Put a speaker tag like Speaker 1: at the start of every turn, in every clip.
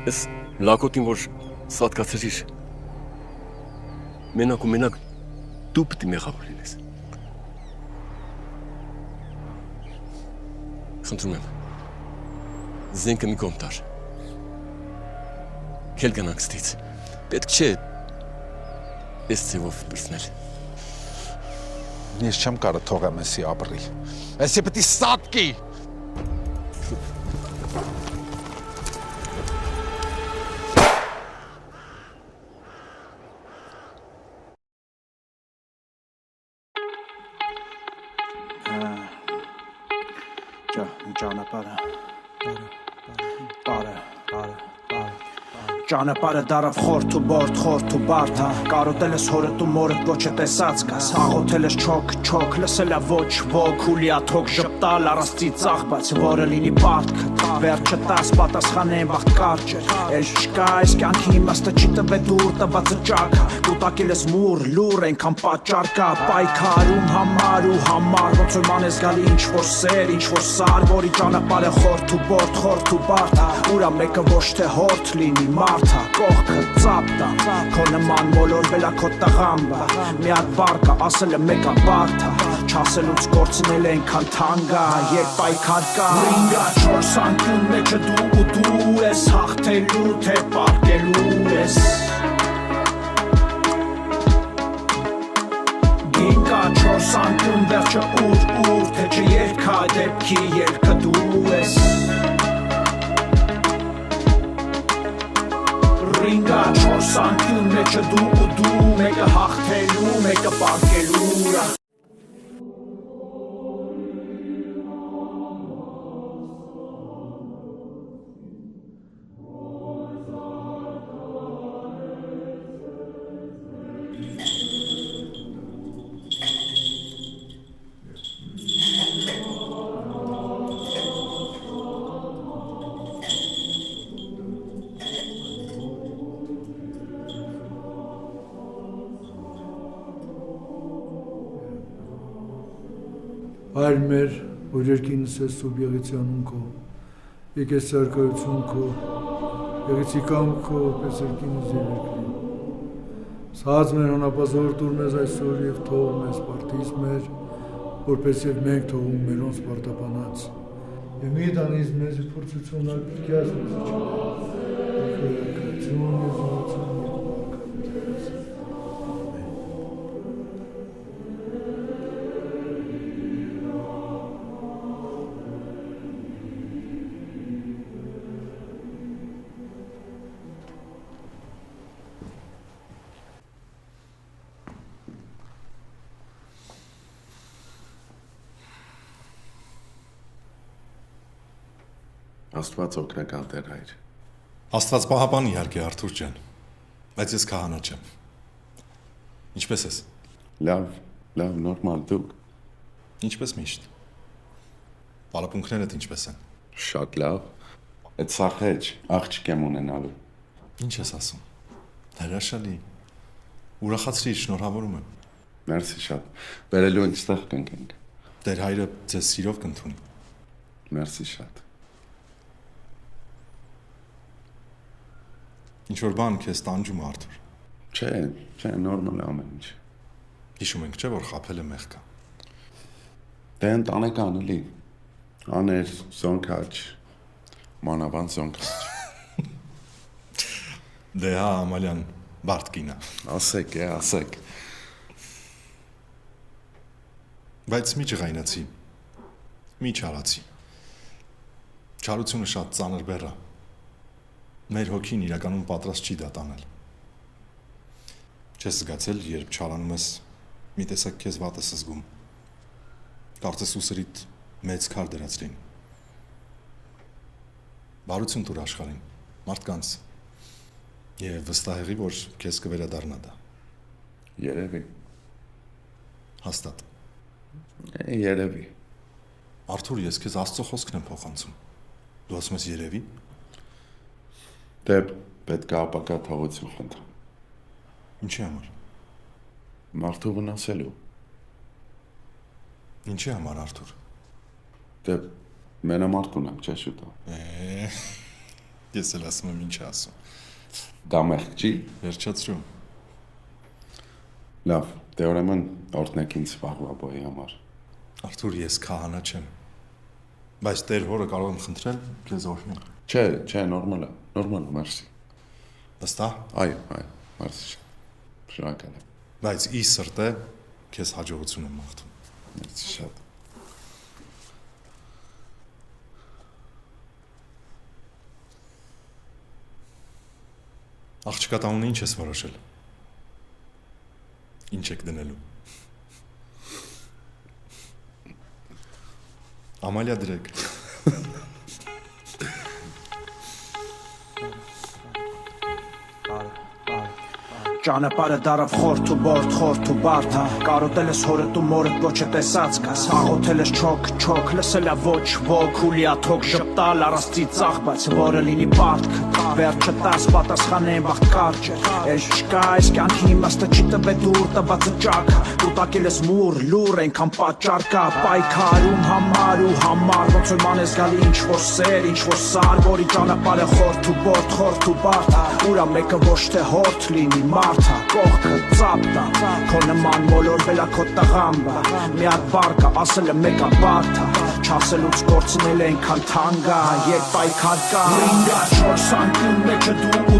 Speaker 1: Ես լակոտին, որ սատկացրիր, մենակ ու մենակ դու պիտի մեղավոր լինես։ Խնդրում եմ, զենքը մի կողմ տար, քել գնանք ստից, պետք չէ այս ձևով պրծնել։
Speaker 2: Ես չեմ կարը թողեմ էսի ապրի, էսի պտի սատկի։
Speaker 3: Ճանապարհը դարավ խորթ ու բորդ, խորթ ու բարդ, կարոտել ես հորդ ու մորդ, ոչ է տեսած կաս, աղոթել ես չոք, լսել է ոչ ոք, հուլիաթոք ժպտալ առաստի ծաղ, բայց որը լինի պարտքը, վերջը տաս պատասխանեն վաղ կարճ էր, ես չկա այս կյանքի իմաստը չի տվե դուր, տվածը ճակա, դու տակել ես մուր, լուր, ենքան պատճառ կա, պայքարում համար ու համար, ոնց որ մանես գալի ինչ-որ սեր, ինչ-որ սար, որի ճանապարհը խորթ ու բորդ, խորթ ու բարդ, ուրա մեկը ոչ թե հորթ լինի մարդա, կողքը ծապտա, քո նման մոլորվել ա քո տղամբա, մի հատ բառ կա, ասել է մեկա բարդա, չասելուց կորցնել ենքան թանգա, երբ պայքար կա, ռինգա չորս անկյուն մեջը դու ու դու ես, հաղթելու թե պարկելու ես, գինկա չորս անկյուն վերջը ուր, թե չէ երկա դեպքի երկը դու ես, Ringa չորս անկյուն մեջը դու ու դու, մեկը հաղթելու, մեկը պարկելու
Speaker 4: Հայր մեր, որ երկինս ես սուբ եղեցի անուն քո, եկես սարկայություն քո, եղեցի կամք քո, որպես երկինս և երկրի։ Սած մեր հանապազոր տուր մեզ այսօր և թող մեզ պարտից մեր, որպես և մենք թողում մերոնց պարտապանած։ Եվ մի տանից մեզ փորձություն արկյաս մեզ
Speaker 5: Աստված օգնական Տեր հայր։
Speaker 6: Աստված պահապան իհարկե Արթուր ջան, բայց ես քահանա չեմ։ Ինչպես ես։
Speaker 5: Լավ, նորմալ դուք։
Speaker 6: Ինչպես միշտ։ Պարապմունքներդ ինչպես են։
Speaker 5: Շատ լավ։ Այդ սախեջ աղջիկ եմ ունենալու։
Speaker 6: Ինչ ես ասում։ Հրաշալի։ Ուրախացրիր, շնորհավորում եմ։
Speaker 5: Մերսի շատ։ Բերելու ինձտեղ կընկենք։
Speaker 6: Տեր հայրը ձեզ սիրով կընդունի։
Speaker 5: Մերսի շատ։
Speaker 6: Ինչ-որ բան քեզ տանջում Արթուր։
Speaker 5: Չէ, նորմալ է ամեն ինչ։
Speaker 6: Հիշում ենք, չէ՞ որ խաբելը մեղք է։
Speaker 5: Դե ընտանեկան էլի։ Աներ, զոնքաչ, մանավանդ զոնքաչ։
Speaker 6: Դե հա, Ամալյան, բարդ կին է։
Speaker 5: Ասեք։
Speaker 6: Բայց մի ջղայնացի, մի չարացի։ Չարությունը շատ ծանր բեռ է։ Մեր հոգին իրականում պատրաստ չի դա տանել։ Չես զգացել, երբ չարանում ես, մի տեսակ քեզ վատ ես զգում։ Կարծես ուսերիդ մեծ քար դրած լինի։ Բարություն տուր աշխարհին, մարդկանց։ Եվ վստահ եղի, որ քեզ կվերադառնա դա։
Speaker 5: Երևի։
Speaker 6: Հաստատ։
Speaker 5: Երևի։
Speaker 6: Արթուր, ես քեզ Աստծո խոսքն եմ փոխանցում։ Դու ասում ես երևի։
Speaker 5: Դե պետք է ապակա թողություն խնդրեմ։
Speaker 6: Ինչի համար։
Speaker 5: Մարդու վնասելու։
Speaker 6: Ինչի համար Արթուր։
Speaker 5: Դե մենամարդ ունեմ, չէ՞ շուտով։
Speaker 6: Ես էլ ասում եմ ինչ ասում։
Speaker 5: Դա մեղք չի։
Speaker 6: Վերջացրու։
Speaker 5: Լավ, դե ուրեմն օրհնեք ինձ վաղվա բոյի համար։
Speaker 6: Արթուր, ես քահանա չեմ։ Բայց Տեր հորը կարող եմ խնդրել քեզ օրհնի։
Speaker 5: Չէ, նորմալ է, մերսի։
Speaker 6: Վստահ։
Speaker 5: Այո, մերսի։ Շնորհակալ եմ։
Speaker 6: Բայց ի սրտե քեզ հաջողություն եմ մաղթում։
Speaker 5: Մերսի շատ։
Speaker 6: Աղջկա տանունը ինչ ես որոշել։ Ինչ եք դնելու։ Ամալիա դրեք։
Speaker 3: Ճանապարհը դարավ խորթ ու բարդ, կարոտել ես հորդ ու մորդ ոչ է տեսած կաս, աղոթել ես չոք, լսել է ոչ ոք, հուլիաթոք ժպտալ առաստի ծաղ, բայց որը լինի պարտք, վերջը տաս պատասխանեն վաղտ կարճ էր, ես չկա այս կյանքի իմաստը չի տվե դուր տվածը ճակը, ուտակել ես մուր, լուր, ենքան պատճառ կա, պայքարում համար ու համար, ոնց որ ման ես գալի ինչ որ սեր, ինչ որ սար, որի ճանապարհը խորթ ու բարդ, ուրա մեկը ոչ թե հորթ լինի մարդա, կողքը ծապտա, քո նման մոլորվել է քո տղամբա, մի հատ բարկա, ասել է մեկա բարդա, չասելուց կորցնել է ենքան թանգա, երբ պայքար կա, ինգա չորս անկյուն մեջը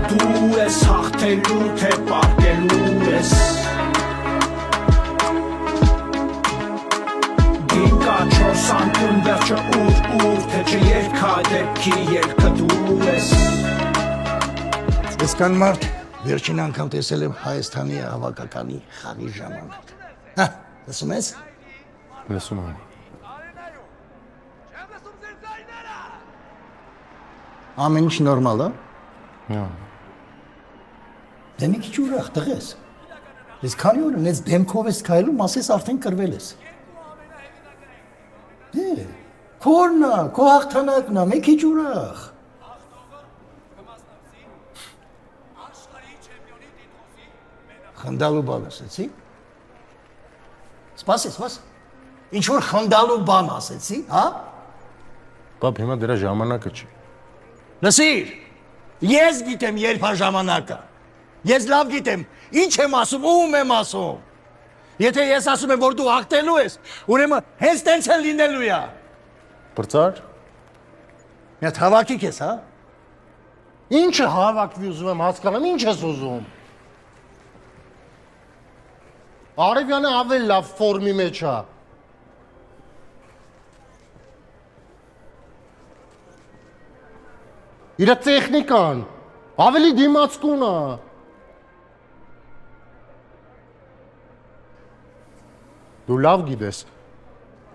Speaker 3: դու ես, հաղթելու թե պարկելու ես, ինգա չորս անկյուն վերջը ուր, թե չէ երկա դեպքի երկը դու ես,
Speaker 7: ես կան մարդ, վերջին անգամ տեսել եմ Հայաստանի հավաքականի խաղի ժամանակ։ Հա, լսում ես։
Speaker 6: Լսում եմ։
Speaker 7: Ամեն ինչ նորմալ է։
Speaker 6: Հա։
Speaker 7: Դե մի քիչ ուրախ տղես։ Ես քանի օր ունես դեմքով ես քայլում, ասես արդեն կրվել ես։ Դե, քորնա, քո հաղթանակն է, մի քիչ ուրախ։ Խնդալու բան ասեցի։ Սպաս։ Ինչ որ խնդալու բան ասեցի, հա?
Speaker 8: Պապ, հիմա դրա ժամանակը չի։
Speaker 7: Լսիր, ես գիտեմ երբ է ժամանակը։ Ես լավ գիտեմ, ինչ եմ ասում, ում եմ ասում։ Եթե ես ասում եմ, որ դու հաղթելու ես, ուրեմն հենց տենց էլ լինելու է։
Speaker 8: Բրծար։
Speaker 7: Մի հատ հավաքի քեզ, հա?
Speaker 8: Ինչը հավաքվի ուզում եմ հասկանամ, ինչ ես ուզում։ Արևյանը ավելի լավ ֆորմի մեջ է։ Իր տեխնիկան ավելի դիմացկուն է։ Դու լավ գիտես,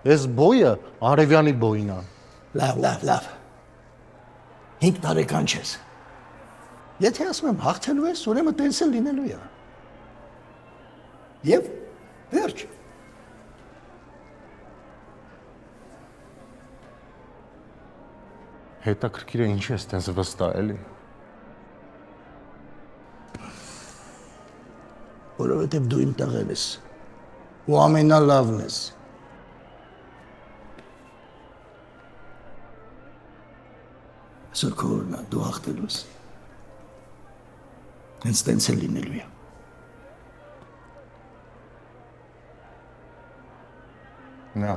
Speaker 8: այս բոյը Արևյանի բոյն է։
Speaker 7: Լավ։ 5 տարեկան չես։ Եթե ասում եմ հաղթելու ես, ուրեմն տենց էլ լինելու է։ Եվ վերջ։
Speaker 8: Հետաքրքիր է ինչ ես տենց վստահ էլի։
Speaker 7: Որովհետև դու իմ տղեն ես ու ամենալավն ես։ Այսօր քո օրն է, դու հաղթելու ես։ Հենց տենց էլ լինելու է։
Speaker 8: Նա։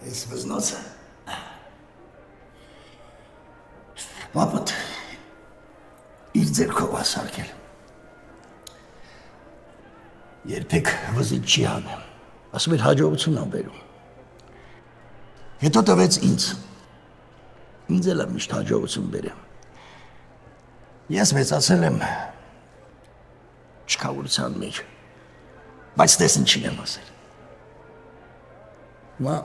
Speaker 7: Ես վզնոցը։ Պապդ իր ձեռքով ասարկել։ Երբեք վզիչ չի հանում։ Ասում էր հաջողություն ան բերում։ Հետո տվեց ինձ։ Ինձ էլ միշտ հաջողություն բերեմ։ Ես մեծացել եմ չքավորության մեջ, բայց տես ինչին եմ ասել։ Մա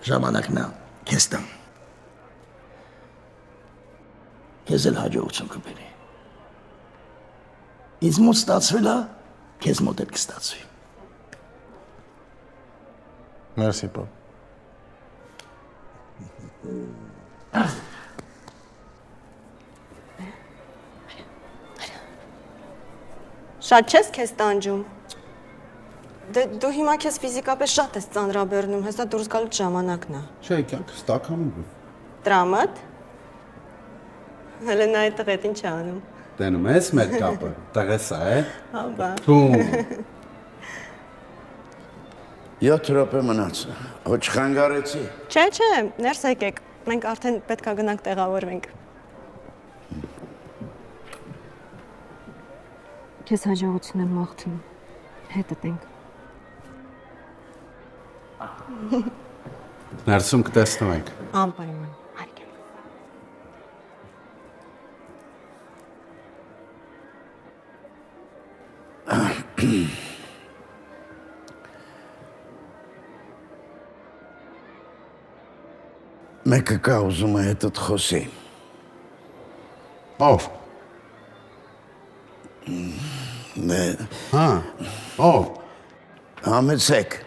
Speaker 7: ժամանակն է քեզ տամ։ Քեզ էլ հաջողություն կբերի։ Ինձ մոտ ստացվել է, քեզ մոտ էլ կստացվի։
Speaker 8: Մերսի պապ։
Speaker 9: Շատ չես քեզ տանջում։ Դու հիմա քեզ ֆիզիկապես շատ ես ծանրաբեռնում, հեսա դուրս գալու ժամանակն է։
Speaker 5: Չէ, կյանքս տականում է։
Speaker 9: Տրամատ։ Հələ նա այդ տղետ ինչ է անում։
Speaker 5: Տենում ես մեր կապը, տղես է։
Speaker 9: Հա, բա։
Speaker 5: Թում։
Speaker 7: 7 րոպե մնաց։ Ոչ խանգարեցի։
Speaker 9: Չէ, ներս եկեք։ Մենք արդեն պետք է գնանք տեղավորվենք։ Քեզ հաջողություն եմ մաղթում։ Հետդ ենք։
Speaker 5: Ներսում կտեսնենք։
Speaker 9: Անպայման։ Հարգեմ։
Speaker 7: Մեկը կա ուզում է հետդ խոսի։
Speaker 5: Ով։ Հա, ով։
Speaker 7: Համեցեք։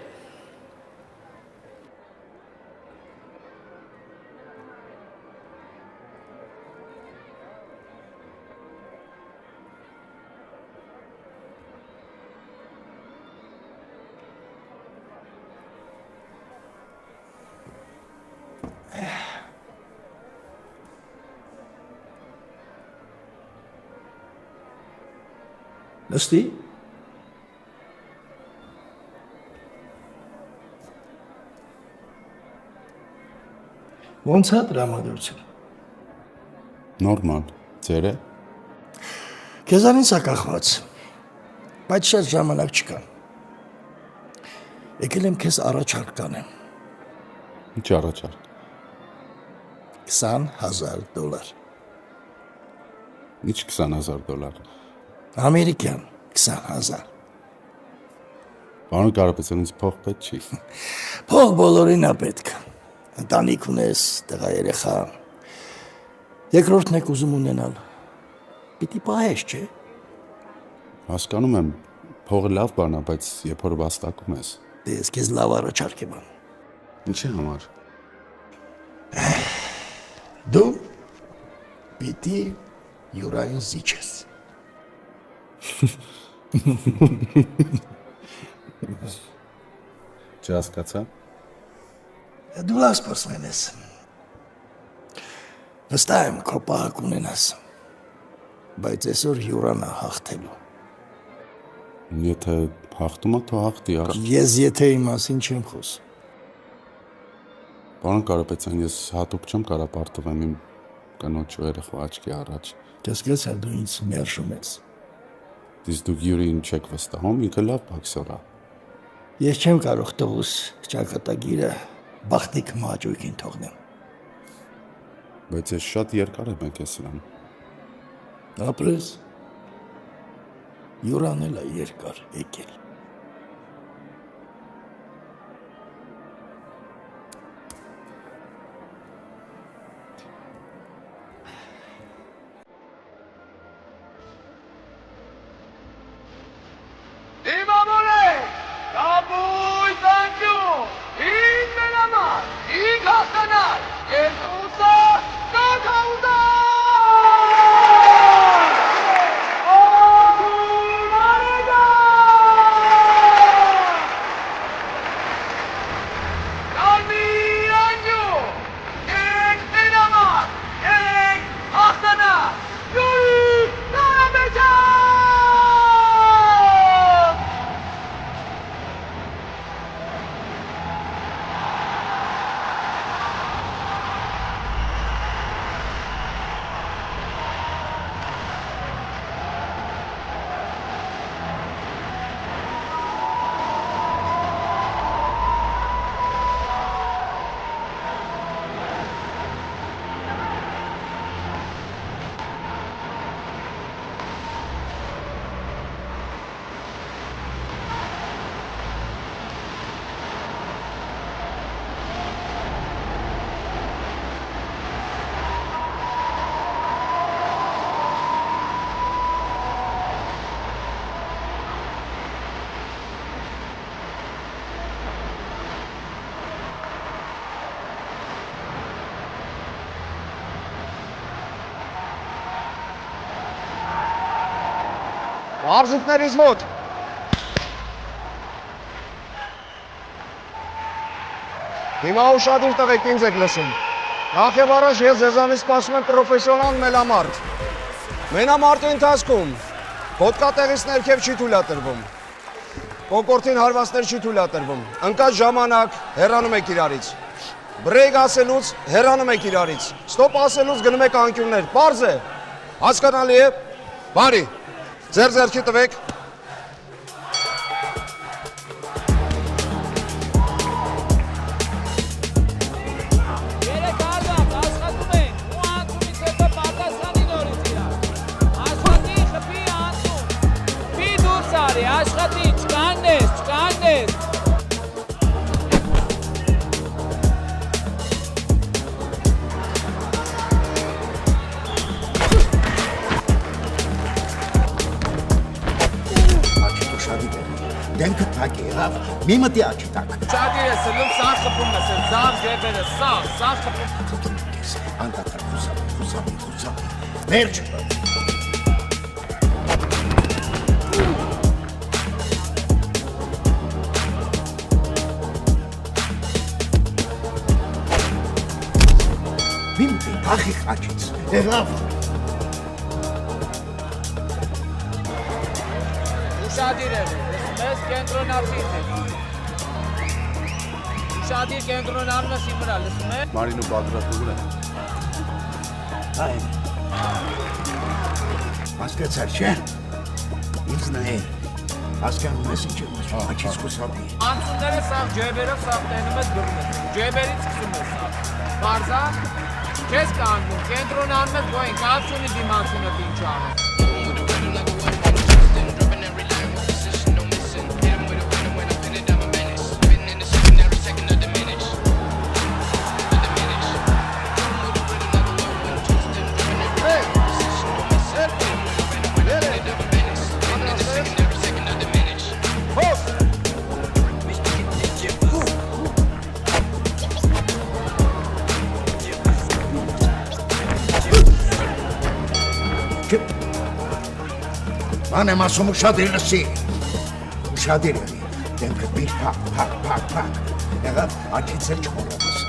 Speaker 7: Նստի։ Ոնց է տրամադրությունը։
Speaker 5: Նորմալ, ձերը։
Speaker 7: Քեզանից է կախված, բայց շատ ժամանակ չկա։ Եկել եմ քեզ առաջարկ տանեմ։
Speaker 5: Ինչ առաջարկ։
Speaker 7: $20,000։
Speaker 5: Ինչ $20,000։
Speaker 7: Ամերիկյան 20,000։
Speaker 5: Պարոն Կարապետյան, ինձ փող պետք չի։
Speaker 7: Փող բոլորին է պետք։ Ընտանիք ունես, տղա երեխա։ Երկրորդն եք ուզում ունենալ։ Պիտի պահես, չէ։
Speaker 5: Հասկանում եմ, փողը լավ բան է, բայց երբ որ վաստակում ես։
Speaker 7: Դե ես քեզ լավ առաջարկ եմ անում։
Speaker 5: Ինչի համար։
Speaker 7: Դու պիտի յուրային զիջես։
Speaker 5: Չհասկացա։
Speaker 7: Դու լավ սպորտսմեն ես։ Վստահ եմ քո պահակ ունենաս։ Բայց այսօր հյուրանա հաղթելու։
Speaker 5: Եթե հաղթում է, թող հաղթի։
Speaker 7: Ես եթեի մասին չեմ խոսում։
Speaker 5: Պարոն Կարապետյան, ես հատուկ չեմ կարող պարտվեմ իմ կնոջ ու երեխու աչքի առաջ։
Speaker 7: Կասկածա դու ինձ մերժում ես։
Speaker 5: Իսկ դուք Յուրիին չեք վստահում, ինքը լավ բոքսեր է։
Speaker 7: Ես չեմ կարող տղուս ճակատագիրը բախտիկ մաճույքին թողնեմ։
Speaker 5: Բայց ես շատ երկար եմ եկել սրան։
Speaker 7: Ապրես։ Յուրանն էլ է երկար եկել։
Speaker 10: Արժույթներից մոտ Հիմա ուշադիր տղեկ ինձ եք լսում։ Նախ եւ առաջ ես ձեզանից սպասում եմ պրոֆեսիոնալ մելամարտ։ Մենամարտի ընթացքում ոտկատեղից ներքև չի թույլատրվում։ Կոկորտին հարվածներ չի թույլատրվում։ Ընկած ժամանակ հեռանում եք իրարից։ Բրեյք ասելուց հեռանում եք իրարից։ Ստոպ ասելուց գնում եք անկյուններ։ Պարզ է։ Հասկանալի է։ Բարի։ Ձեր ձեռքի տվեք։
Speaker 11: Աշխատի, չկանես։
Speaker 7: Աչքիդ ուշադիր է, դեմքը թակ է եղավ, մի մտի աչքի տակ։
Speaker 11: Ուշադիր ես ելում, սաղ խպում ես, զավ գեպերը, սաղ խպում։
Speaker 7: Անդատար խուսապի, վերջ։ Միմտի, ախիխ աչից, եղավ։
Speaker 11: Ուշադիր է, մեզ կենտրոնացիր է։ Ուշադիր կենտրոնանում ես իմ վրա, լսում է։
Speaker 5: Մարինու պատրաստում է։
Speaker 7: Այն։ Հասկացար, չէ։ Ինձ նայ։ Հասկանում ես ինչ եմ ասում, աչից խուսապի։
Speaker 11: Անցումները սաղ ջեբերով սաղ տենում ես գրում ես, ջեբերից սկսում ես սաղ։ Բարզա, չես կանգնում, կենտրոնանում ես գոյին, կապ չունի դիմացունդ ինչ անում։
Speaker 7: Ման եմ ասում ուշադիր լսի, ուշադիր եղի, դեմքը բիր փակ, եղավ աչից էլ չմորավես։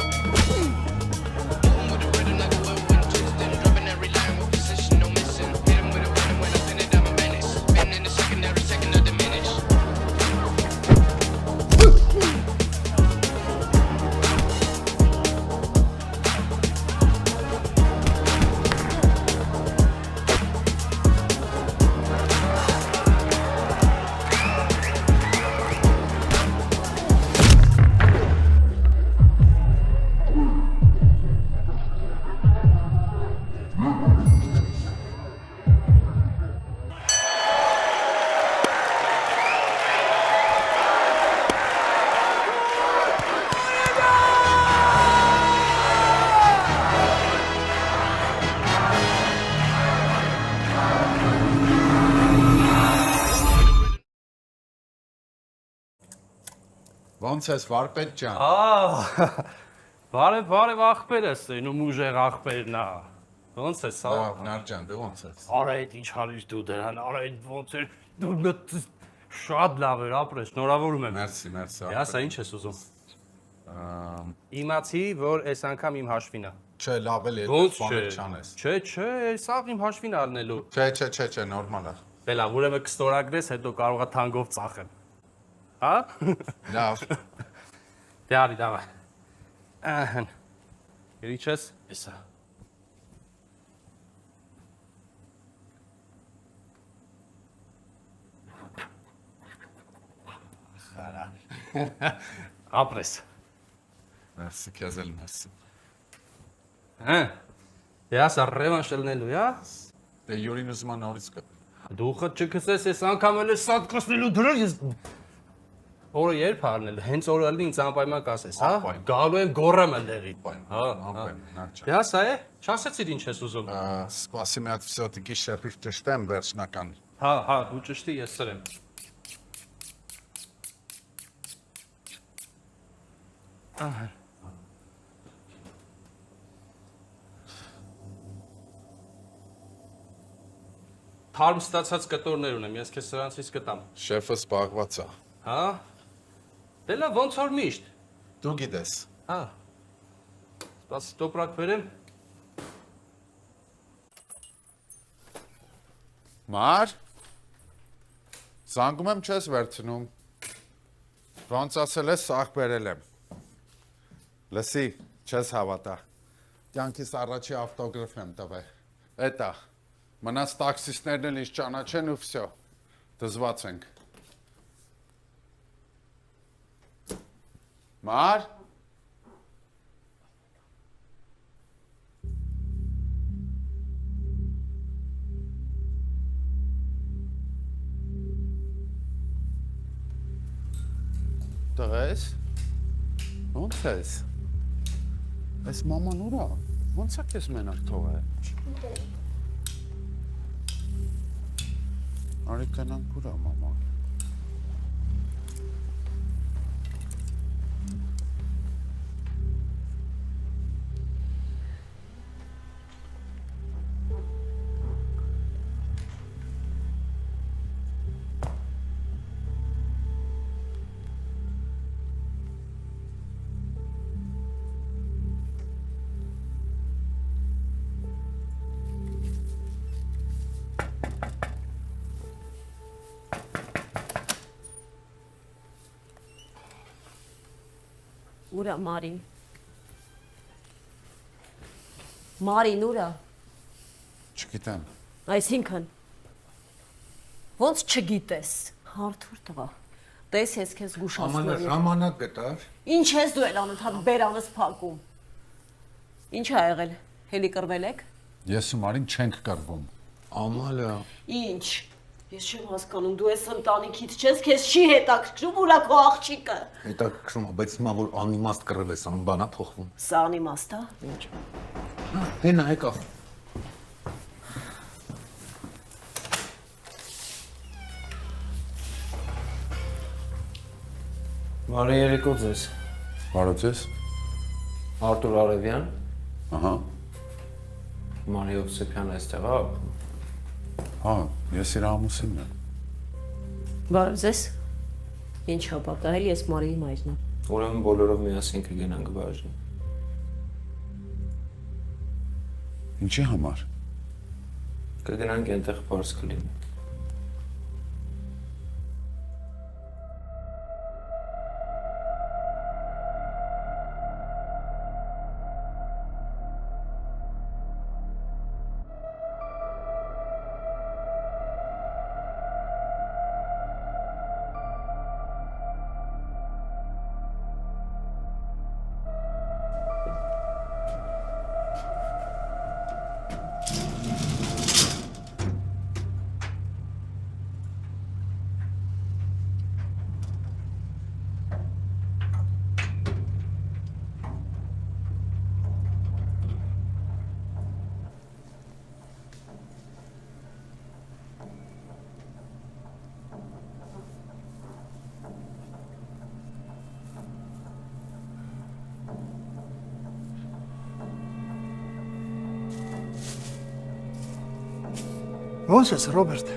Speaker 2: Ոնց ես վարպետ ջան։
Speaker 12: Բարև ախպերս է, նու ուժեղ ախպերն է։ Ոնց ես, հա։
Speaker 2: Լավ, Նար ջան, դու ոնց ես։
Speaker 12: Արա այդ ինչ հարիր դու դրան, արա այդ ոնց էր, դու շատ լավ էր ապրես, շնորհավորում եմ։
Speaker 2: Մերսի։
Speaker 12: Ասա ինչ ես ուզում։ Իմացի, որ այս անգամ իմ հաշվին է։
Speaker 2: Չէ, լավ էլ է, բաներ չանես։
Speaker 12: Չէ, սաղ իմ հաշվին առնելու։
Speaker 2: Չէ, նորմալ է։
Speaker 12: Բելա, ուրեմն կստորագրես, հետո կարող է թանկով ծախեմ։ Հա։
Speaker 2: Լավ։
Speaker 12: Դե արի, դավայ։ Ահն։ Երիչ ես, եսա։ Խարա։ Ապրես։
Speaker 2: Մերսի, քեզ էլ մերսի։
Speaker 12: Հա։ Դե ասա ռևանշ ելնելու, հա։
Speaker 2: Դե յուրին ուզում է նորից կա։
Speaker 12: Դու խդ չքսես, ես անգամ էլ ես սատ կսնելու դրել ես։ Օրը երբ հարնել, հենց օրը ալի ինձ անպայման կասես, հա։ Գալու եմ գոռեմ ընդեղի։
Speaker 2: Անպայման։
Speaker 12: Դե ասա է, չասեցիր ինչ ես ուզում։
Speaker 2: Սպասի մի հատ վսյոտիկի շեպիվ ճշտեմ վերջնական։
Speaker 12: Հա, ու ճշտի ես սրեմ։ Ահա։ Թարմ ստացած կտորներ ունեմ, ես քեզ սրանցից կտամ։
Speaker 2: Շեֆը սպաղված է։
Speaker 12: Հա։ Դե լավ, ոնց որ միշտ։
Speaker 2: Դու գիտես։
Speaker 12: Հա։ Սպասի տոպրակ վերեմ։
Speaker 5: Մար։ Զանգում եմ չես վերցնում։ Ոնց ասել ես, սաղ բերել եմ։ Լսի, չես հավատա։ Կյանքիս առաջի ավտոգրաֆն եմ տվել։ Էտա, մնաց տաքսիստներն էլ ինձ ճանաչեն ու վсё։ Դզված ենք։ Մար։ Տղես, ոնց ես, ես մաման ուրա, ոնց է կեզ մենակ թող է, արի կենանք ուրա մաման,
Speaker 13: Ուրա Մարին։ Մարին ուրա։
Speaker 5: չգիտեմ։
Speaker 13: Այսինքն, ոնց չգիտես, հարթուր տղա, տես ես քեզ գուշացնում եմ։
Speaker 2: Ամանա ժամանակ գտար։
Speaker 13: Ինչ ես դու էլ անընդհատ բերանս փակում։ Ինչ ա եղել, հելի կռվել եք։
Speaker 5: Ես ու Մարին չենք կռվում։
Speaker 2: Ամալա։
Speaker 13: Ինչ, ես չեմ հասկանում, դու ես ընտանիքից չես, քեզ չի հետաքրքրում ուրա քո աղջիկը։
Speaker 2: Հետաքրքրում է, բայց հիմա որ անիմաստ կռվես, անբանա փոխվում։
Speaker 13: Սա անիմաստ է։ Ինչ։
Speaker 2: Հենա եկավ։
Speaker 14: Բարի երեկո ձեզ։
Speaker 5: Բարո ձեզ։
Speaker 14: Արտուր Արևյան։
Speaker 5: Ահա։
Speaker 14: Մարի Հովսեփյանը այստեղ է։
Speaker 5: Հա, ես իր ամուսինն եմ։
Speaker 13: Բարև ձեզ։ Ինչ հապակահել, ես Մարիի մայրն եմ։
Speaker 14: Ուրեմն բոլորով միասին կգնանք բաժին։
Speaker 5: Ինչի համար։
Speaker 14: Կգնանք այնտեղ պարզ կլինի։
Speaker 7: Ոնց ես, Ռոբերտ։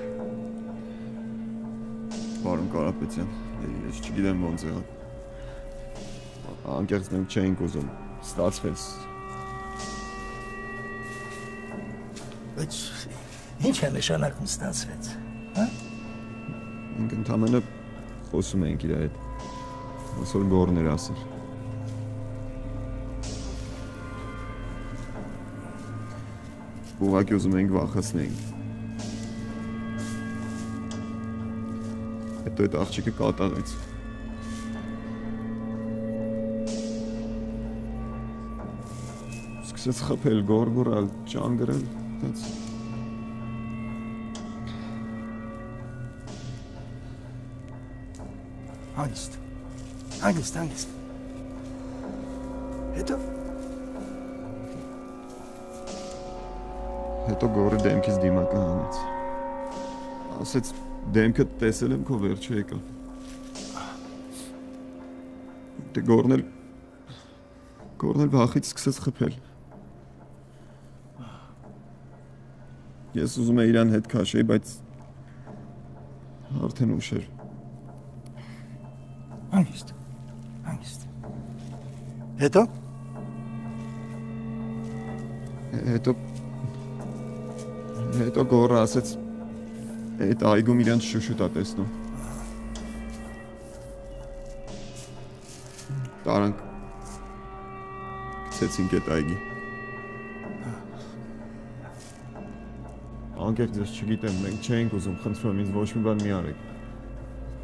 Speaker 15: Պարոն Կարապետյան, ես չգիտեմ ոնց եղավ։ Անկեղծ մենք չէինք ուզում, ստացվեց։
Speaker 7: Բայց ինչ է նշանակում ստացվեց, հա?
Speaker 15: Մենք ընդամենը խոսում էինք իր հետ, ոնց որ գոռներ ասել։ Ուղղակի ուզում էինք վախեցնեինք։ Հետո այդ աղջիկը կատաղեց։ Սկսեց խփել, գոռալ, ճանգրել, այդպես։
Speaker 7: Հանգիստ։
Speaker 15: Հետո գորը դեմքից դիմակը հանեց։ Ասեց դեմքը տեսել եմ քո վերջը եկա։ Դե գորնել վախից սկսեց խփել։ Ես ուզում էի իրան հետ քաշեի, բայց արդեն ուշ էր։
Speaker 7: Հանգիստ։ Հետո
Speaker 15: գոռը ասեց այդ այգում իրենց շուշուտ է տեսնում։ Տարանք գցեցինք այդ այգի։ Անկեղծ ես չգիտեմ, մենք չենք ուզում, խնդրում եմ ինձ ոչ մի բան մի արեք։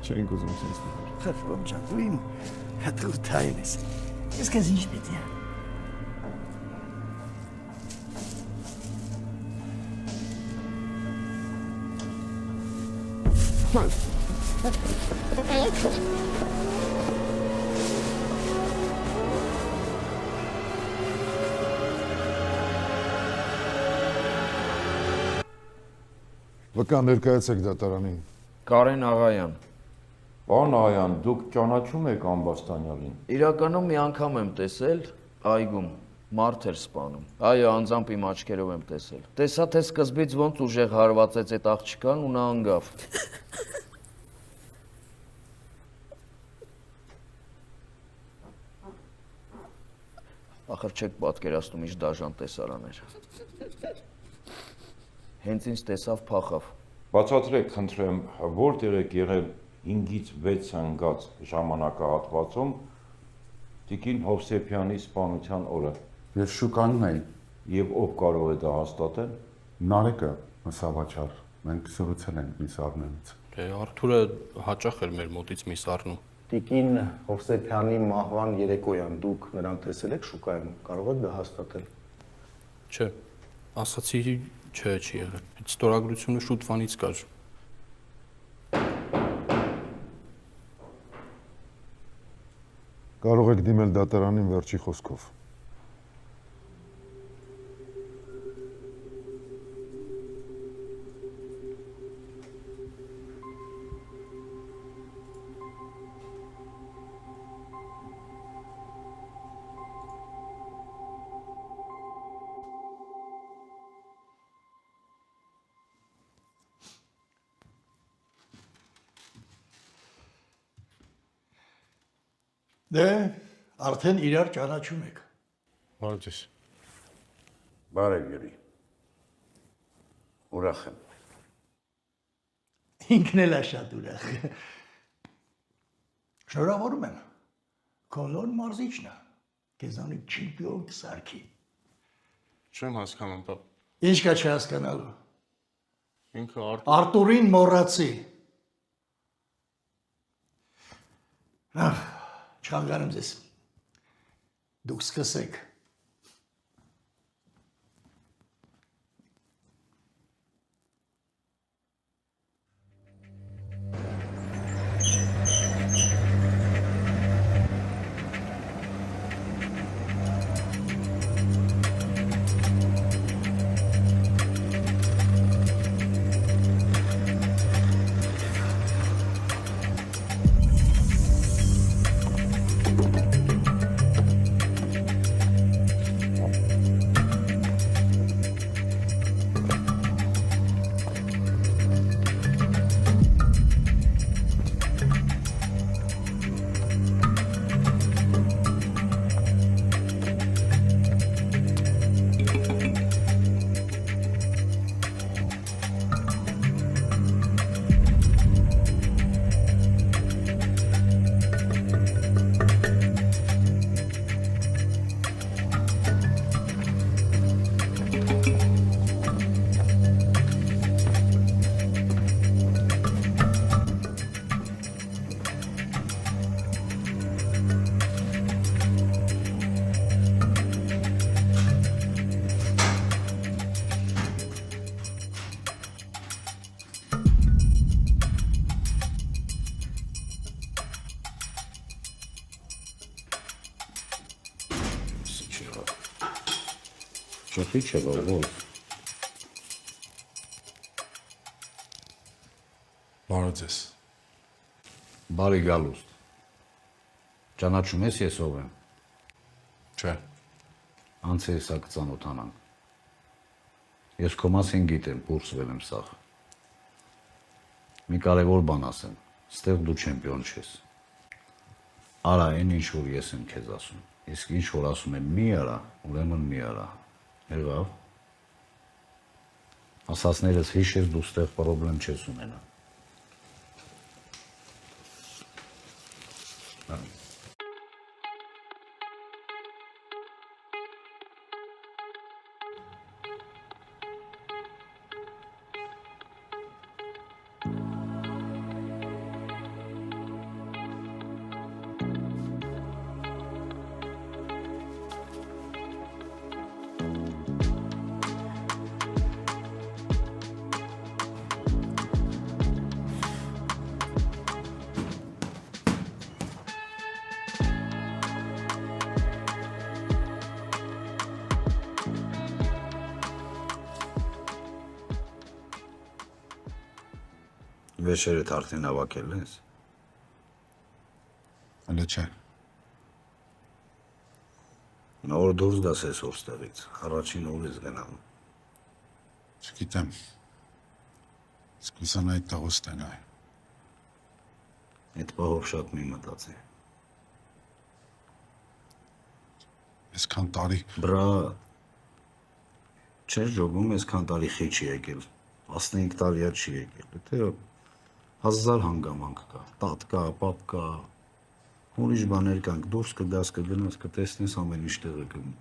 Speaker 15: Չենք ուզում sense մի բան։
Speaker 7: Խնդրում ջան, դու իմ հատրութային ես։ Ես քեզ ինչ պետք է։
Speaker 4: Վկա ներկայացեք դատարանին։
Speaker 16: Կարեն Աղայան։
Speaker 17: Պարոն Աղայան, դուք ճանաչում եք Ամբաստանյանին։
Speaker 16: Իրականում մի անգամ եմ տեսել այգում, մարդ էր սպանում։ Այո, անձամբ իմ աչքերով եմ տեսել։ Տեսա, թե սկզբից ոնց ուժեղ հարվածեց այդ աղջկան ու նա անգավ։ Ախր չեք պատկերացնում ինչ դաժան տեսարան էր։ Հենց ինձ տեսավ փախավ։
Speaker 17: Բացատրեք, խնդրեմ, որտեղ եք եղել 5-ից 6 ընկած ժամանակահատվածում Տիկին Հովսեփյանի սպանության օրը։
Speaker 5: Ես շուկանում էի։
Speaker 17: Եվ ով կարող է դա հաստատել։
Speaker 5: Նարեկը, մսավաճառ, մենք զրուցել ենք Միսառնից։
Speaker 12: Արթուրը հաճախ էր մեր մոտից Միսառնում։
Speaker 8: Տիկին Հովսեփյանի մահվան երեկոյան դուք նրան տեսել եք շուկայում, կարող եք դա հաստատել։
Speaker 12: Չէ, ասացի չէ, չի եղել։ Այդ ստորագրությունը շուտվանից կար։
Speaker 4: Կարող եք դիմել դատարանին վերջի խոսքով։
Speaker 7: Դե, արդեն իրար ճանաչում եք։
Speaker 5: Բարև ձեզ։
Speaker 18: Բարև Յուրի։ Ուրախ եմ։
Speaker 7: Ինքն էլ է շատ ուրախ։ Շնորհավորում եմ։ Քոլոն մարզիչն է։ Քեզանից չեմպիոն կսարքի։
Speaker 12: Չեմ հասկանում, պապ։
Speaker 7: Ինչ կա չհասկանալու։
Speaker 12: Ինքը
Speaker 7: Արտուրին մոռացի։ Լավ, չհանգարեմ ձեզ։ Դուք սկսեք։
Speaker 18: Շփի չեղավ, ո՞ր։
Speaker 5: Բարև ձեզ։
Speaker 18: Բարի գալուստ։ Ճանաչում ես ես ով եմ։
Speaker 5: Չէ։
Speaker 18: Անց է սա կծանոթանանք։ Ես քո մասին գիտեմ, կուրսվել եմ սաղ։ Մի կարևոր բան ասեմ, ստեղ դու չեմպիոն չես։ Արա, այն ինչ որ ես եմ քեզ ասում, Իսկ ինչ որ ասում եմ մի արա, ուրեմն մի արա։ Եղավ։ Ասածներս հիշես դու ստեղ պրոբլեմ չես ունենա։ Վեշերդ արդեն հավաքել ես։
Speaker 5: Հələ չէ։
Speaker 18: Նոր դուրս գաս այսօր ստեղից, առաջին օր ես գնամ։
Speaker 5: Չգիտեմ։ Սկսան այդ տաղոս տենայ։
Speaker 18: Այդ պահով շատ մի մտածի։
Speaker 5: Այսքան տարի։
Speaker 18: Բրա, չես ժողում այսքան տարի խի չի եկել, 15 տարի չի եկել, թե 1000 հանգամանք կա, տատ կա, պապ կա, ուրիշ բաներ կանք, դուրս կգաս, կգնաս, կտեսնես ամեն ինչ տեղը գնում։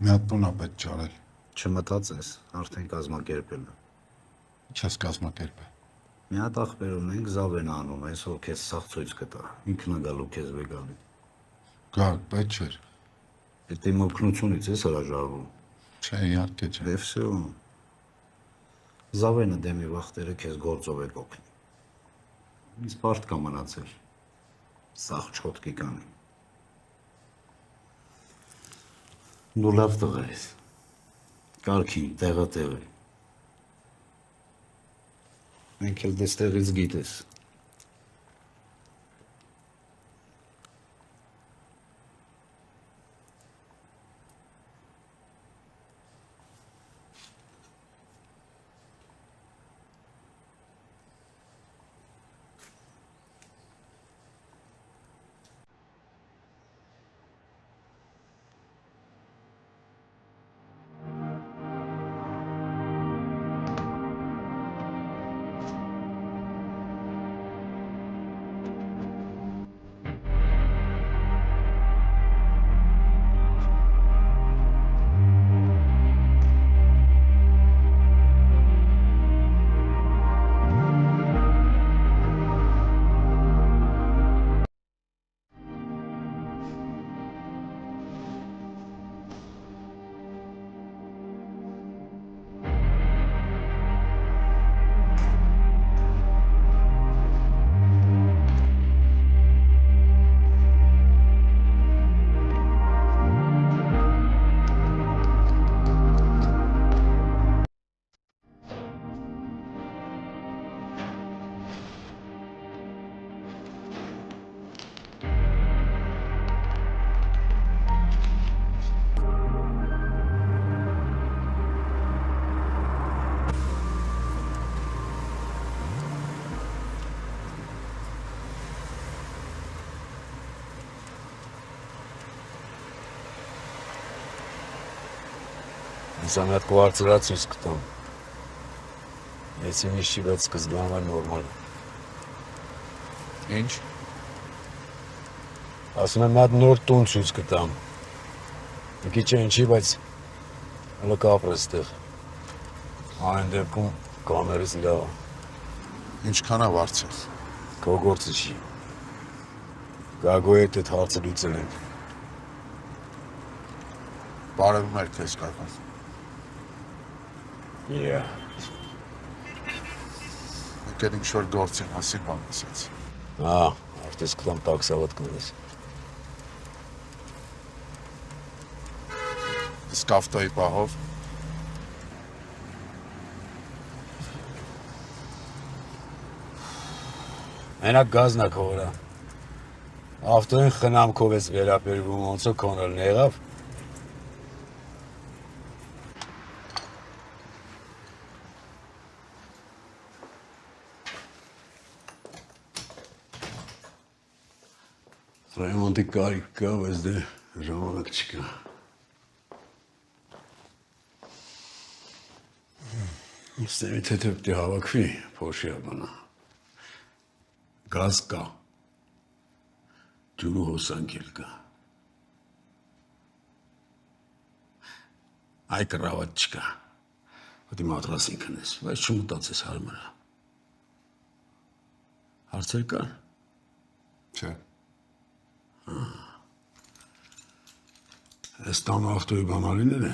Speaker 5: Մի հատ բուն ա պետք ճարել։
Speaker 18: Չմտածես, արդեն կազմակերպել է։
Speaker 5: Ինչ ես կազմակերպել։
Speaker 18: Մի հատ ախպեր ունենք, Զավեն անում, այսօր քեզ սաղ ցույց կտա, ինքն է գալու քեզ վեգալի։
Speaker 5: Գար, պետք չէր։
Speaker 18: Այդ իմ օգնությունից ես հրաժարվում։
Speaker 5: Չէ, իհարկե չէ։
Speaker 18: Դե վсё։ Զավենը դեմի վախտերը քեզ գործով է կօգնի։ Ինձ բարդ կա մնացել։ Սաղ չոտկի կանի։ Դու լավ տղա ես։ Կարգին, տեղը տեղ է։ Մենք էլ դեստեղից գիտես։
Speaker 1: Ինձանատ կվարձրած ինձ կտամ։ Եթե մի շիվեց սկզբանվա նորմալ։
Speaker 5: Ինչ։
Speaker 1: Ասում եմատ նոր տուն ցույց կտամ։ Մի քիչ ինչի, բայց հələ կապրես տեղ։ Այն դեպքում կամերս լավ։
Speaker 5: Ինչքան է վարձել։
Speaker 1: Քո գործը չի։ Գագոյի հետ այդ հարցը լուծել ենք։
Speaker 5: Բարևում եք քեզ կարգած։
Speaker 1: Yeah.
Speaker 5: Եկել ինչ-որ գործին մասին բան ասեց։
Speaker 1: Արդես կտամ տաքսավատ կնես։
Speaker 5: Իսկ ավտոյի պահով։
Speaker 1: Մենակ գազն է քո վրա։ Ավտոյին խնամքով ես վերաբերվում, ոնց է քոնելն եղավ։ Ռեյմոնտի կարիք կա, բայց դե ժամանակ չկա։ Իստեմի թեթև պիտի հավաքվի փոշի աբանա։ Գազ կա, ջուրու հոսանք էլ կա։ Այ կռավատ չկա, պիտի մատրասին քնես, բայց չմտածես հարմարա։ Հարցեր կան։
Speaker 5: Չէ։
Speaker 1: Ես տան աղթոյի բանալիներ է։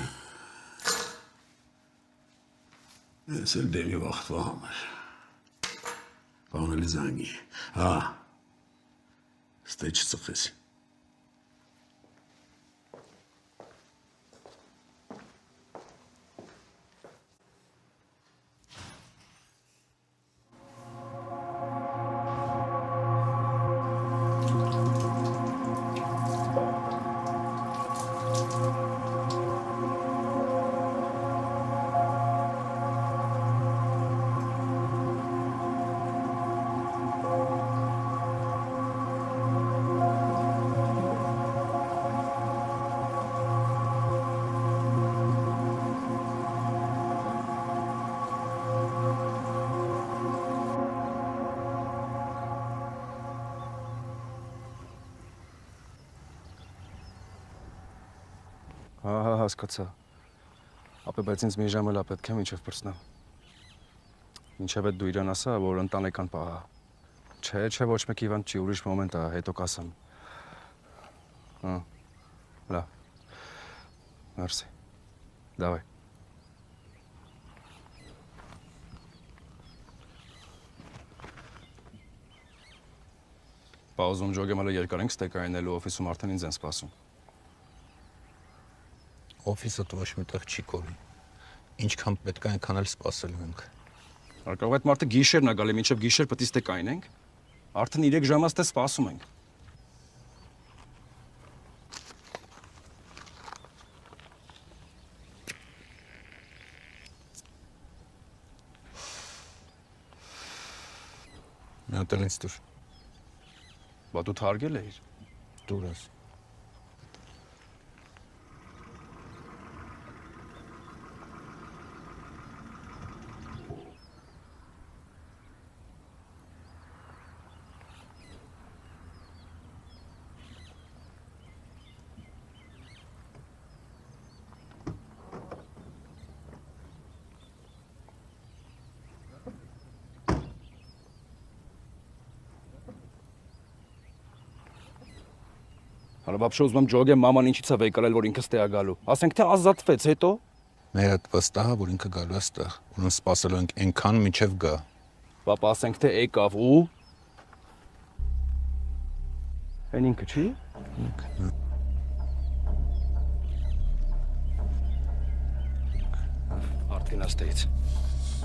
Speaker 1: Ես էլ դեմի վաղթվա համար։ Բանալի զանգի։ Հա, ստե չծխես։
Speaker 19: Հա, հասկացա։ Ապե բայց ինձ մի ժամ էլ պետք է մինչև պրծնամ։ Մինչև այդ դու իրան ասա, որ ընտանեկան պահա։ Չէ, ոչ մեկ իվան չի, ուրիշ մոմենտ է, հետո կասեմ։ Հա, լավ։ Մերսի։ Դավայ։ Պաուզում ջոգեմ հələ երկար ենք ստեկայինելու, օֆիսում արդեն ինձ են սպասում։
Speaker 18: Օֆիսը ոչ միտեղ չի կորի։ Ինչքան պետք է այնքան էլ սպասելու ենք։
Speaker 19: Կարող այդ մարդը գիշերն է գալի, մինչև գիշեր պետք է ստեկայինենք։ Արդեն 3 ժամից թե սպասում ենք։
Speaker 18: Մի հատ էլ ինձ դուր։
Speaker 19: Բա դու թարգել էիր։
Speaker 18: Դուր ես։
Speaker 19: Հələ բաբշե ուզում եմ ջոգեմ մաման ինչից է վեկարել, որ ինքը ստե է գալու։ Ասենք թե ազատվեց, հետո։
Speaker 18: Մեր հետ վստահ է, որ ինքը գալու է ստեղ։ Ուրեմն սպասելու ենք այնքան մինչև գա։
Speaker 19: Պապա, ասենք թե եկավ ու Այն ինքը չի։ Արդ գնա ստեից։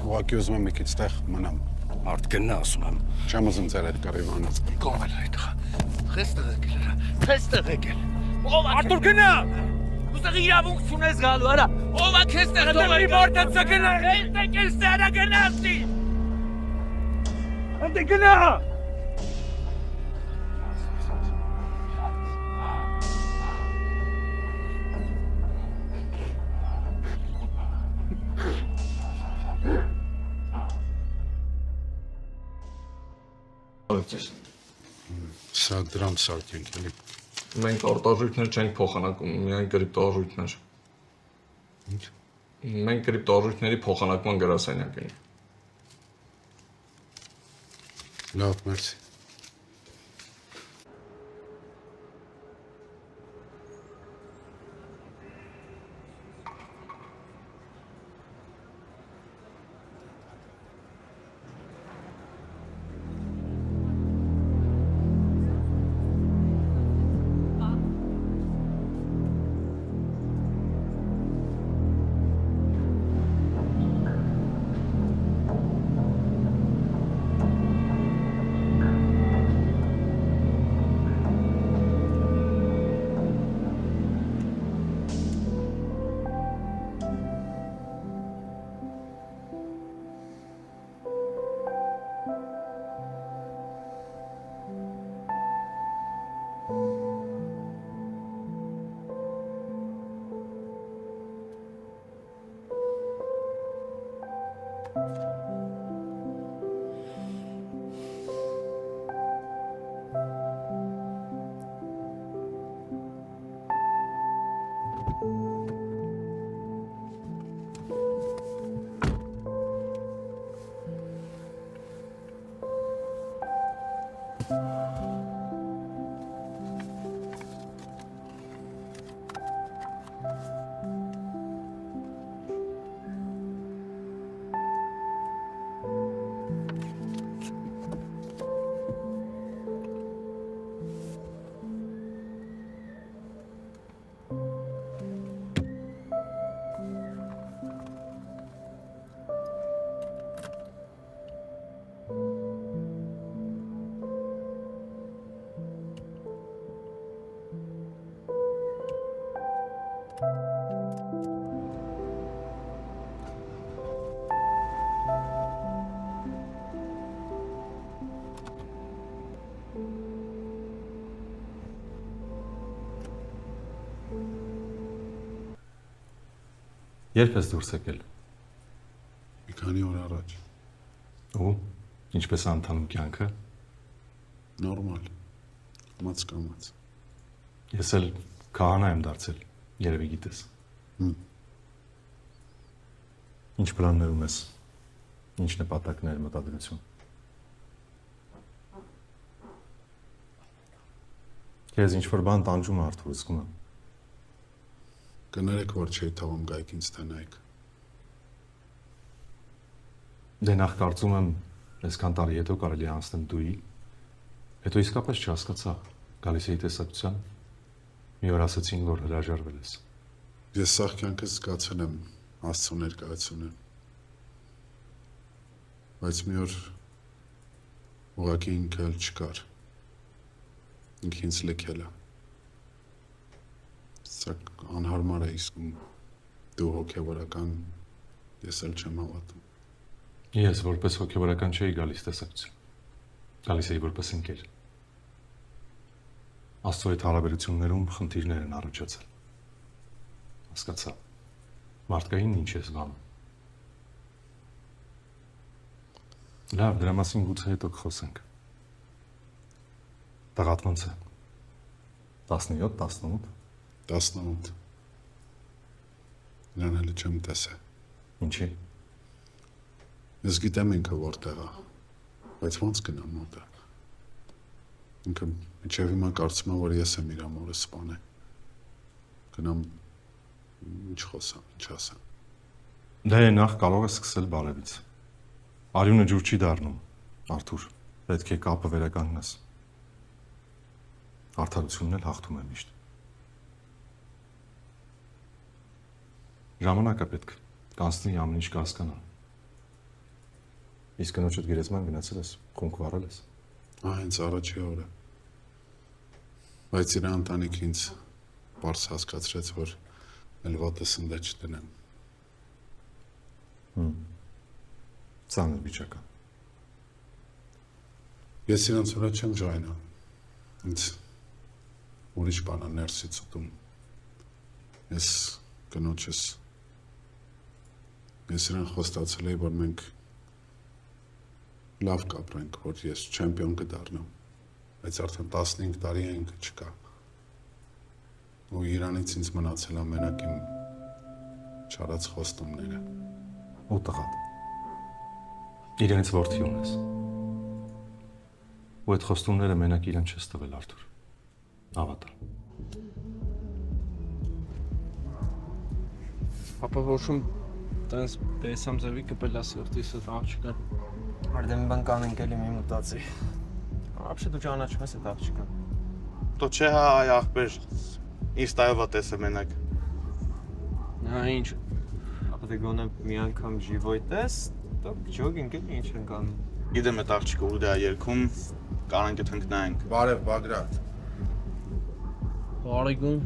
Speaker 5: Ուղղակի ուզում եմ մի քիչ ստեղ մնամ։
Speaker 19: Արդ գնա, ասում եմ։
Speaker 5: Չեմ ուզում ձեր հետ կռիվանալ։
Speaker 19: Կողմել այդ տղա։ Խեստեղ եկել, խեստեղ եկել։ Ո՞վ է։ Արտուր գնա։ Ուստեղ իրավունք չունես գալու, արա։ Ո՞վ է քեստեղ թողել։ Դե մորտը ցկնա։ Խեստեղ էլ ստերա գնացի։ Անտե գնա։
Speaker 5: Սա դրամ սարքենք էլի։
Speaker 20: Մենք արտարժույթներ չենք փոխանակում, միայն կրիպտոարժույթներ։
Speaker 5: Ինչ։
Speaker 20: Մենք կրիպտոարժույթների փոխանակման գրասենյակ ենք։
Speaker 5: Լավ, մերսի։
Speaker 21: Երբ ես դուրս եկել։
Speaker 5: Մի քանի օր առաջ։
Speaker 21: Ու ինչպես է ընթանում կյանքը։
Speaker 5: Նորմալ։ Կամաց։
Speaker 21: Ես էլ քահանա եմ դարձել, երևի գիտես։ Ինչ պլաններ ունես։ Ինչ նպատակներ, մտադրություն։ Քեզ ինչ-որ բան տանջում է Արթուր, զգում եմ։
Speaker 5: Կներեք, որ չէի թվում գայք ինձ տնայք։
Speaker 21: Դե նախ կարծում եմ, այսքան տարի հետո կարելի է անցնել դուի, հետո իսկապես չհասկացա, գալիս էի տեսակցության, մի օր ասացին, որ հրաժարվել ես։
Speaker 5: Ես սաղ կյանքս զգացել եմ Աստծո ներկայությունը, բայց մի օր ուղղակի ինքը էլ չկար, ինքը ինձ լքել է։ Սա անհարմար է իսկում, դու հոգևորական, ես էլ չեմ հավատում։
Speaker 21: Ես որպես հոգևորական չէի գալիս տեսակցություն, գալիս էի որպես ընկեր։ Աստծո այդ հարաբերություններում խնդիրներ են առաջացել։ Հասկացա, մարդկային ինչ է զգանում։ Լավ, դրա մասին գուցե հետո կխոսենք։ Տղատ ոնց է։ 17, 18
Speaker 5: 18 Նրան հələ չեմ տեսել։
Speaker 21: Ինչի։
Speaker 5: Ես գիտեմ ինքը որտեղ է, բայց ոնց գնամ մոտը։ Ինքը մինչև հիմա կարծում է, որ ես եմ իր ամորը սպանել։ Գնամ ինչ խոսամ, ինչ ասեմ։
Speaker 21: Դե նախ կարող է սկսել բարևից։ Արյունը ջուր չի դառնում, Արթուր, պետք է կապը վերականգնես։ Արդարությունն էլ հաղթում է միշտ։ Ժամանակը պետք կանցնի ամեն ինչ կհասկանա։ Իսկ կնոջդ գերեզման գնացել ես, խունկ վառել ես։
Speaker 5: Հենց առաջի օրը։ Բայց իր ընտանիքը ինձ պարզ հասկացրեց, որ էլ ոտը սնդե չտնեմ։
Speaker 21: Ծանր վիճակ է։
Speaker 5: Ես իրանց վրա չեմ ժայնա։ Ինձ ուրիշ բան է ներսից ուտում։ Ես կնոջս Ես իրան խոստացել էի, որ մենք լավ կապրենք, որ ես չեմպիոն կդառնամ, բայց արդեն 15 տարի է ինքը չկա։ Ու Իրանից ինձ մնացել ամենակ իմ չարած խոստումները։
Speaker 21: Ու տղատ։ Իրենից որդի ունես։ Ու այդ խոստումները մենակ իրան չես տվել, Արթուր։ Ավատա։
Speaker 12: Ապա ոչում տենց տեսամ ձևի կպել ասերտիսը աղջիկան։
Speaker 14: Արդեն մի բան կանենք էլի մի մտածի։ Вообще դու ճանաչում ես այդ աղջիկան։
Speaker 8: Դու չէ հա այ ախպեր ինստայով է տեսել մենակ։
Speaker 12: Նա ինչ։
Speaker 14: Ապա դե գոնե մի անգամ ժիվոյ տես, դու ջոգինգ էլի ինչ ենք անում։
Speaker 8: Գիտեմ այդ աղջիկը ուր է երգում, կանանք այդ հնգնայինք։
Speaker 5: Բարև Բագրատ։
Speaker 12: Բարեգուն։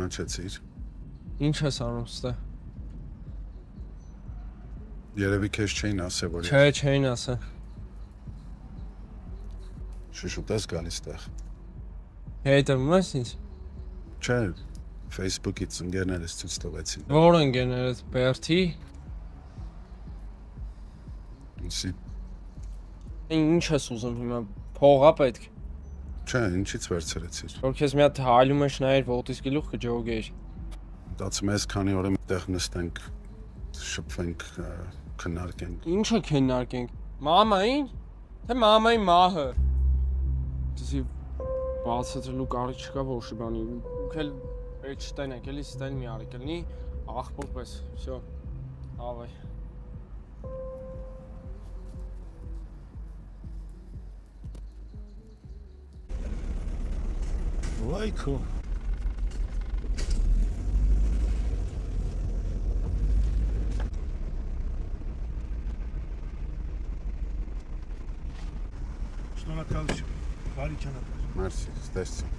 Speaker 5: Ճանաչեցիր։
Speaker 12: Ինչ ես անում ստե։
Speaker 5: Երևի քեզ չէին ասել, որ
Speaker 12: Չէ, չէին ասել։
Speaker 5: Շուշուտ ես գալիս տեղ։
Speaker 12: Հետևում ես ինձ։
Speaker 5: Չէ, Facebook-ից ընկերներս ցույց տվեցին։
Speaker 12: Որ ընկերներդ Բերթի։
Speaker 5: Ինչի։
Speaker 14: Ինչ ես ուզում հիմա, փողա պետք։
Speaker 5: Չէ, ինչից վերցրեցիր։
Speaker 14: Որ քեզ մի հատ հալում ես նայր ոտից գլուխ կջոգեր։
Speaker 5: Դացում ես քանի օր այդտեղ նստենք, շփվենք, քննարկենք։
Speaker 14: Ինչը քննարկենք։ Մամային, թե մամայի մահը։ Դզի բացատրելու կարիք չկա ոչ բանի։ Ուք էլ այդ չտենեք, էլի ստեն մի արի կլինի, աղբոր պես, всё։ Ավայ։
Speaker 18: Վայ քո։
Speaker 4: Շնորհակալություն։ Բարի ճանապարհ։
Speaker 5: Մերսի, ստեսի։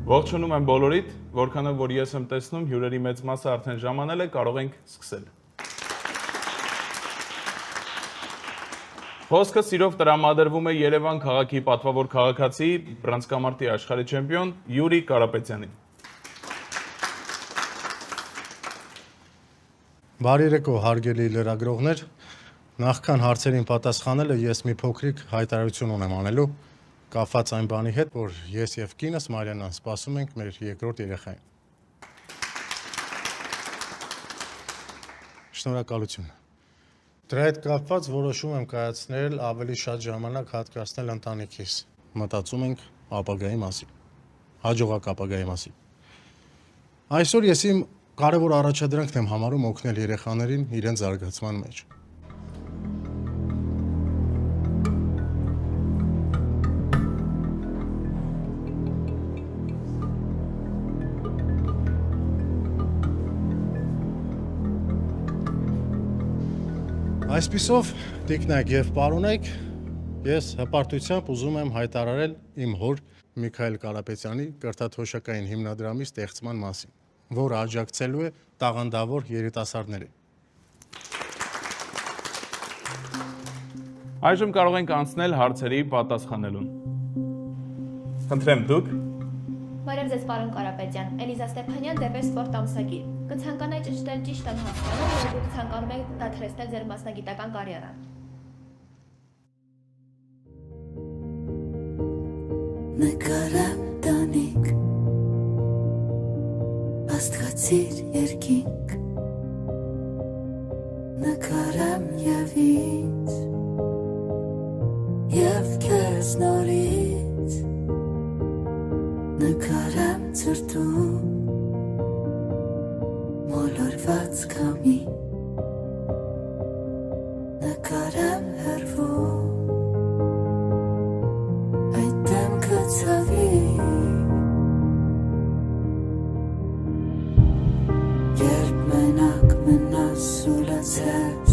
Speaker 3: Ողջունում եմ բոլորիդ, որքանով որ ես եմ տեսնում, հյուրերի մեծ մասը արդեն ժամանել է, կարող ենք սկսել։ Խոսքը սիրով տրամադրվում է Երևան քաղաքի պատվավոր քաղաքացի, բռնցքամարտի աշխարհի չեմպիոն Յուրի Կարապետյանին։
Speaker 8: Բարի երեկո, հարգելի լրագրողներ, նախքան հարցերին պատասխանելը ես մի փոքրիկ հայտարարություն ունեմ անելու, կապված այն բանի հետ, որ ես եւ կինս Մարիանան սպասում ենք մեր երկրորդ երեխային։ Շնորհակալություն։ Դրա հետ կապված որոշում եմ կայացնել ավելի շատ ժամանակ հատկացնել ընտանիքիս։ Մտածում ենք ապագայի մասին, հաջողակ ապագայի մասին։ Այսօր ես իմ կարևոր առաջադրանքն եմ համարում օգնել երեխաներին իրենց զարգացման մեջ։ Այսպիսով, տիկնայք եւ պարոնայք, ես հպարտությամբ ուզում եմ հայտարարել իմ հոր Միքայել Կարապետյանի կրթաթոշակային հիմնադրամի ստեղծման մասին, որը աջակցելու է տաղանդավոր երիտասարդներին։
Speaker 3: Այժմ կարող ենք անցնել հարցերի պատասխանելուն։ Խնդրեմ դուք։
Speaker 22: Բարև ձեզ, պարոն Կարապետյան, Էլիզա Ստեփանյան, դեպեր սպորտ ամսագիր։ Կցանկանայի ճշտել ճիշտ եմ հասկանում, որ դուք ցանկանում եք դադարեցնել ձեր մասնագիտական կարիերան։
Speaker 23: Նկարեմ տանիք, աստղացիր երկինք, նկարեմ և ինձ, և կեզ նորից, նկարեմ ծրտում, մոլորված կամի, նկարեմ հրվում, այդ դեմքը ցավի, երբ մենակ մնաս սուլացես,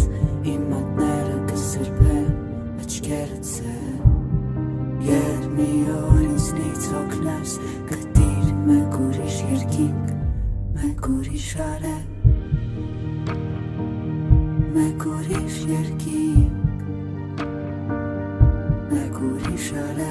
Speaker 23: իմ մատները կսրբեն, աչքերդ սեն, երբ մի օր ինձնից օգնես, գտիր մեկ ուրիշ երկինք, մեկ ուրիշ արև, մեկ ուրիշ երկինք, մեկ ուրիշ արև։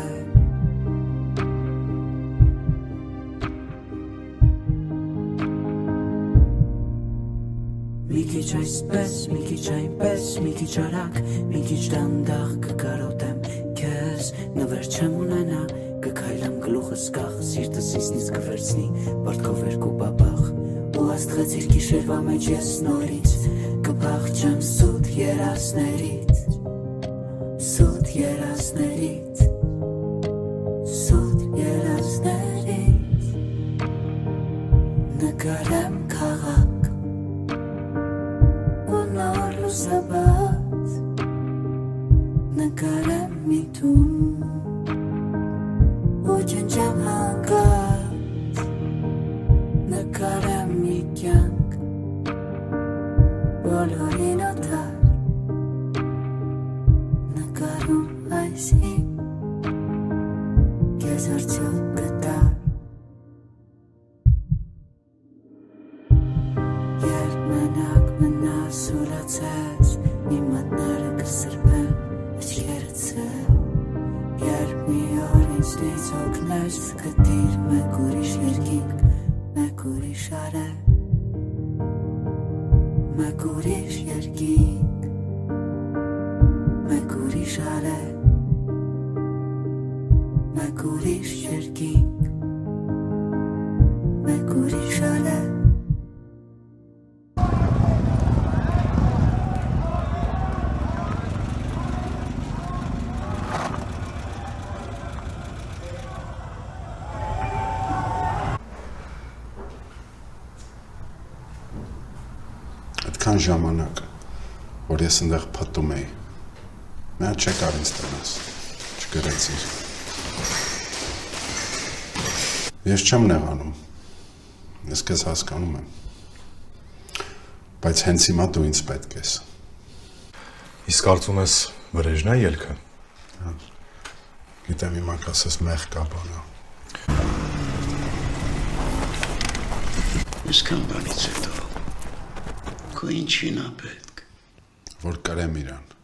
Speaker 23: Մի քիչ այսպես, մի քիչ այնպես, մի քիչ արագ, մի քիչ դանդաղ կկարոտեմ քեզ, նվեր չեմ ունենա, կքայլեմ գլուխս կախ, սիրտս իսնից կվերցնի, բարտքով երկու բաբախ, ու աստղացիր գիշերվա մեջ ես նորից, կփախչեմ սուտ երազներից, սուտ երազներից, սուտ երազներից, նկարեմ քաղաք, ու նոր լուսաբաց, նկարեմ միտում, ու ջնջեմ հանգած, նկարեմ մի կյանք, բոլորին օտար, նկարում այս իմ, կեզ արդյոք ուրիշ է մեկ ուրիշ երկինք մեկ ուրիշ է
Speaker 5: Այդքան ժամանակ, որ ես ընդեղ փտում էի, նա չեկար ինձ տնես, չգրեցիր։ Ես չեմ նեղանում, ես քեզ հասկանում եմ, բայց հենց հիմա դու ինձ պետք ես։
Speaker 21: Իսկ կարծում ես վրեժն է ելքը։
Speaker 5: Գիտեմ հիմա կասես մեղ կա բանա։
Speaker 7: Այսքան բանից հետո Քո ինչին է պետք։
Speaker 5: Որ կրեմ իրան։